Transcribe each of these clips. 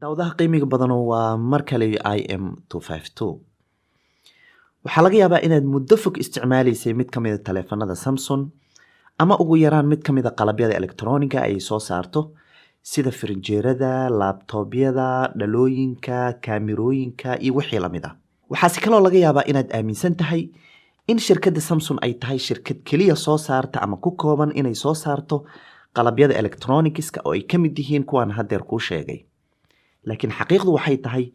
Daawadaha qiimiga badan waa mar kale IM252. Waxaa laga yaabaa inaad muddo fog isticmaalaysay mid ka mid ah taleefanada Samsung ama ugu yaraan mid ka mid ah qalabyada elektarooniga ay soo saarto sida firinjeerada, laabtoobyada, dhalooyinka, kaamirooyinka iyo wixii la mid ah. Waxaase kaloo laga yaabaa inaad aaminsan tahay in shirkadda Samsung ay tahay shirkad keliya soo saarta ama ku kooban inay soo saarto qalabyada elektaroonigiska oo ay ka mid yihiin kuwan haddeer kuu sheegay. laakiin xaqiiqdu waxay tahay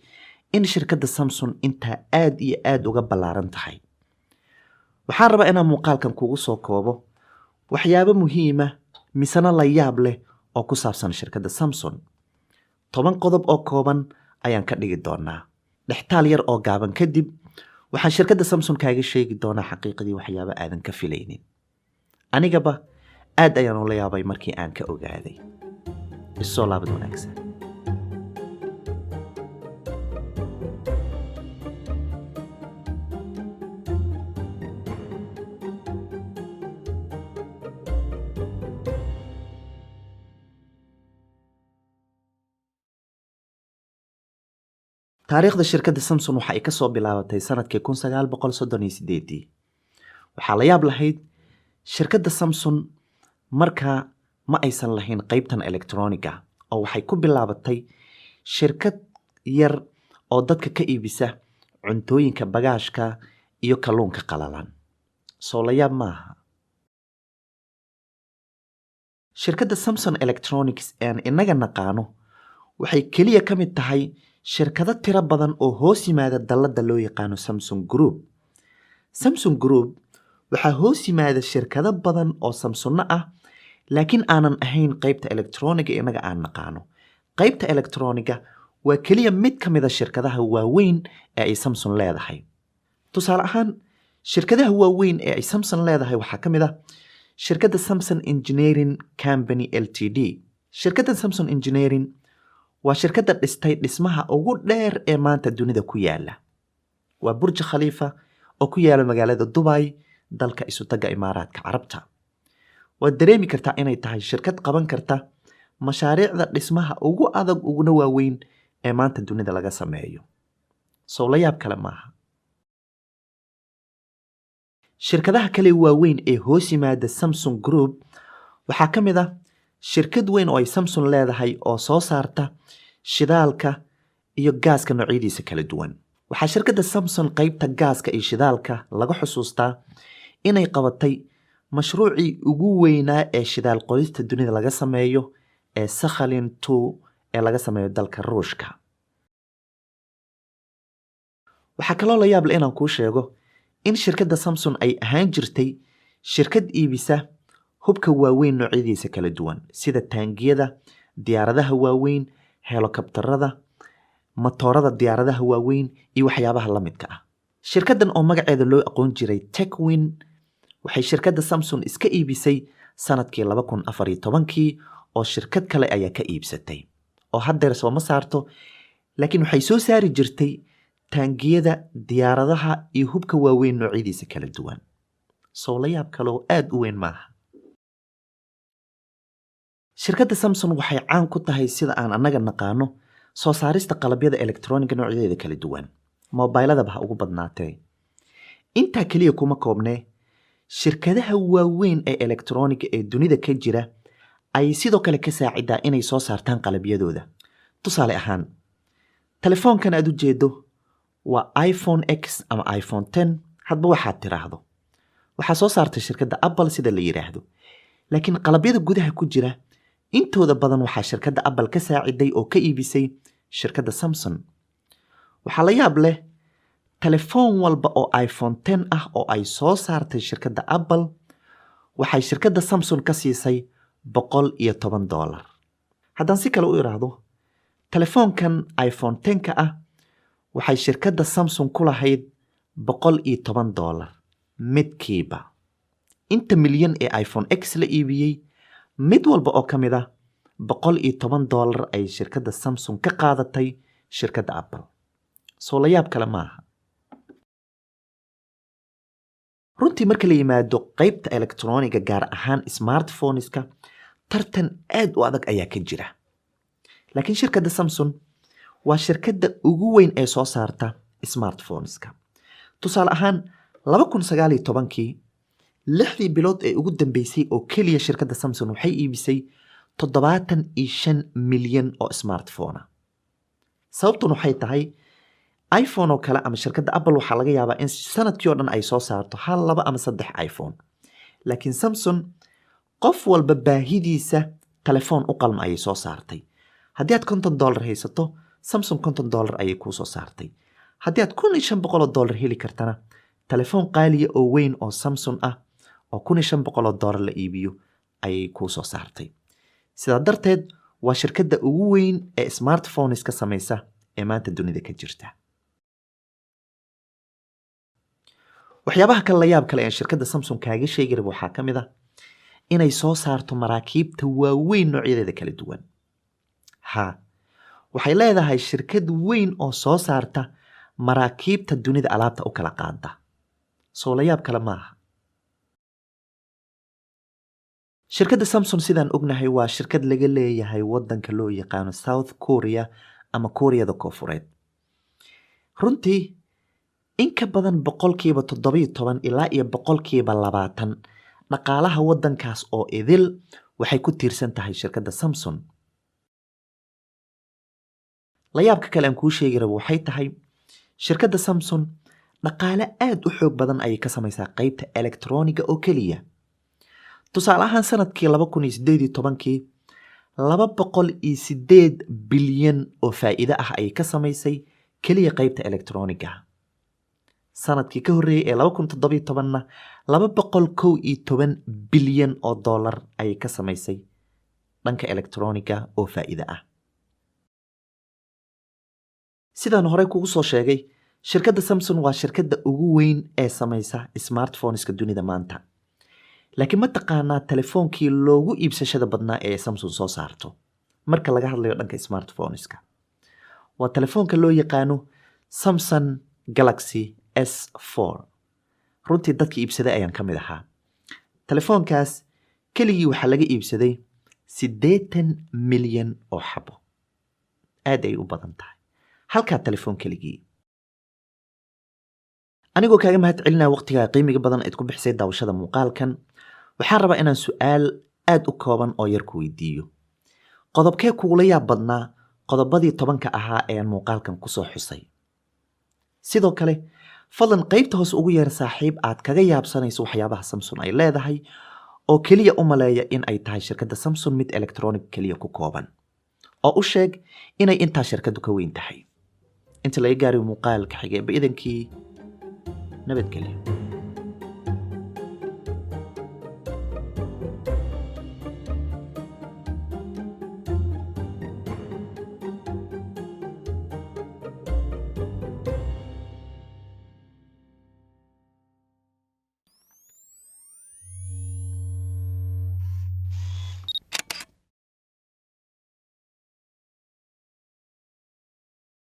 in shirkadda Samsung intaa aad iyo aad uga ballaaran tahay. Waxaan rabaa inaan muuqaalkan kugu soo koobo waxyaabo muhiima misana la yaab leh oo ku saabsan shirkadda Samsung. 10 qodob oo kooban ayaan ka dhigi doonaa. Dhextaal yar oo gaaban kadib waxaan shirkadda Samsung kaaga sheegi doonaa xaqiiqdii waxyaabo aadan ka filaynin. Anigaba aad ayaan ula yaabay markii aan ka ogaaday. Isoo laabad wanaagsan. taariikhda shirkadda Samsung waxa ay ka soo bilaabatay sanadkii 1938. Waxaa la yaab lahayd shirkadda Samsung markaa ma aysan lahayn qaybtan elektarooniga oo waxay ku bilaabatay shirkad yar oo dadka ka iibisa cuntooyinka bagaashka iyo kalluunka qalalan. Soo la yaab maaha. Shirkadda Samsung Electronics ee inaga naqaano waxay kaliya ka mid tahay shirkado tiro badan oo hoos yimaada dalladda loo yaqaano Samsung Group. Samsung Group waxaa hoos yimaada shirkado badan oo Samsung ah laakiin aanan ahayn qaybta elektarooniga inaga aan naqaano. Qaybta elektarooniga waa kaliya mid ka mid ah shirkadaha waaweyn ee ay Samsung leedahay. Tusaale ahaan shirkadaha waaweyn ee ay Samsung leedahay waxaa ka mid ah shirkadda Samsung Engineering Company Ltd. Shirkadda Samsung Engineering waa shirkadda dhistay dhismaha ugu dheer ee maanta dunida ku yaala. Waa Burj Khalifa oo ku yaala magaalada Dubai, dalka isu taga Imaaraadka Carabta. Waad dareemi kartaa inay tahay shirkad qaban karta mashaariicda dhismaha ugu adag uguna waaweyn ee maanta dunida laga sameeyo. Soo la yaab kale maaha. Shirkadaha kale waaweyn ee hoos yimaada Samsung Group waxaa ka mid ah shirkad weyn oo ay Samsung leedahay oo soo saarta shidaalka iyo gaaska noocyadiisa kala duwan. Waxaa shirkadda Samsung qaybta gaaska iyo shidaalka laga xusuustaa inay qabatay mashruucii ugu weynaa ee shidaal qodista dunida laga sameeyo ee Sakhalin 2 ee laga sameeyo dalka Ruushka. Waxaa kaloo la yaab leh inaan kuu sheego in shirkadda Samsung ay ahaan jirtay shirkad iibisa hubka waaweyn noocyadiisa kala duwan sida taangiyada, diyaaradaha waaweyn, helikobtarada, matoorada diyaaradaha waaweyn iyo waxyaabaha la midka ah. Shirkaddan oo magaceeda loo aqoon jiray Techwin waxay shirkadda Samsung iska iibisay sanadkii 2014 oo shirkad kale ayaa ka iibsatay oo haddeer soo ma saarto laakiin waxay soo saari jirtay taangiyada, diyaaradaha iyo hubka waaweyn noocyadiisa kala duwan. Soo la yaab kale oo aad u weyn maaha. Shirkadda Samsung waxay caan ku tahay sida aan anaga naqaano soo saarista qalabyada elektarooniga noocyadeeda kala duwan. Mobilada ba ugu badnaatay. Intaa kaliya kuma koobnee shirkadaha waaweyn ee elektarooniga ee dunida ka jira ay sidoo kale ka saacidaa inay soo saartaan qalabyadooda. Tusaale ahaan telefoonkan aad u jeedo waa iPhone X ama iPhone 10 hadba waxaad tiraahdo. Waxaa soo saartay shirkadda Apple sida la yiraahdo. Laakiin qalabyada gudaha ku jira intooda badan waxaa shirkadda Apple ka saaciday oo ka iibisay shirkadda Samsung. Waxaa la yaab leh telefoon walba oo iPhone 10 ah oo ay soo saartay shirkadda Apple waxay shirkadda Samsung ka siisay $110. Haddaan si kale u iraahdo telefoonkan iPhone 10 ka ah waxay shirkadda Samsung ku lahayd $110 midkiiba. Inta milyan ee iPhone X la iibiyey mid walba oo ka mid ah $110 ay shirkadda Samsung ka qaadatay shirkadda Apple. Soo la yaab kale maaha. runtii marka la yimaado qaybta elektarooniga gaar ahaan smartphoneska tartan aad u adag ayaa ka jira. Laakiin shirkadda Samsung waa shirkadda ugu weyn ee soo saarta smartphoneska. tusaale ahaan 2019kii 6 bilood ee ugu dambeysay oo keliya shirkadda Samsung waxay iibisay 75 milyan oo smartphone ah. sababtuna waxay tahay iPhone oo kale ama shirkadda Apple waxaa laga yaabaa in sanadkii oo dhan ay soo saarto 1, 2 ama 3 iPhone, laakiin Samsung qof walba baahidiisa telefoon u qalma ayay soo saartay. haddii aad $50 haysato, Samsung $50 ayay kuu soo saartay. haddii aad $1,500 heli kartana, telefoon qaaliya oo weyn oo Samsung ah oo $1,500 la iibiyo ayay kuu soo saartay. sidaa darteed waa shirkadda ugu weyn ee smartphones ka samaysa ee maanta dunida ka jirta. waxyaabaha kale la yaab kale ee shirkadda Samsung kaaga sheegi rabo waxaa ka mid ah inay soo saarto maraakiibta waaweyn noocyadeeda kala duwan. waxay leedahay shirkad weyn oo soo saarta maraakiibta dunida alaabta u kala qaada. soo la yaab kale maaha. shirkadda Samsung sidaan ognahay waa shirkad laga leeyahay wadanka loo yaqaano South Korea ama Koreada Koonfureed. runtii in ka badan 17% ilaa 20% dhaqaalaha wadankaas oo idil waxay ku tiirsan tahay shirkadda Samsung. la yaabka kale aan kuu sheegi rabo waxay tahay shirkadda Samsung dhaqaale aad u xoog badan ayay ka samaysaa qaybta elektrooniga oo keliya. tusaale ahaan sanadkii 2018kii 208 bilyan oo faa'iido ah ayay ka samaysay keliya qaybta elektrooniga. sanadkii ka horreeyay ee 2017na 211 bilyan oo dollar ayay ka samaysay dhanka elektrooniga oo faa'iido ah. sidaan hore kugu soo sheegay, shirkadda Samsung waa shirkadda ugu weyn ee samaysa smartphoneska dunida maanta. laakiin ma taqaanaa telefoonkii loogu iibsashada badnaa ee Samsung soo saarto marka laga hadlayo dhanka smartphoneska? waa telefoonka loo yaqaano Samsung Galaxy S4. runtii dadka iibsaday ayaan ka mid ahaa. telefoonkaas keligii waxaa laga iibsaday 80 milyan oo xabo. aad ay u badan tahay halkaa telefoon keligii. anigoo kaaga mahad celinaya waqtiga qiimiga badan aad ku bixisay daawashada muuqaalkan, waxaan rabaa inaan su'aal aad u kooban oo yar ku weydiiyo. qodobkee kugula yaab badnaa qodobadii 10 ahaa ee aan muuqaalkan kusoo xusay? sidoo kale fadlan qaybta hoos ugu yeer saaxiib aad kaga yaabsanayso waxyaabaha Samsung ay leedahay oo keliya u maleeya in ay tahay shirkadda Samsung mid electronic keliya ku kooban, oo u sheeg inay intaa shirkaddu ka weyn tahay. inta laga gaaro muuqaalka xigay idankii nabadgelyo.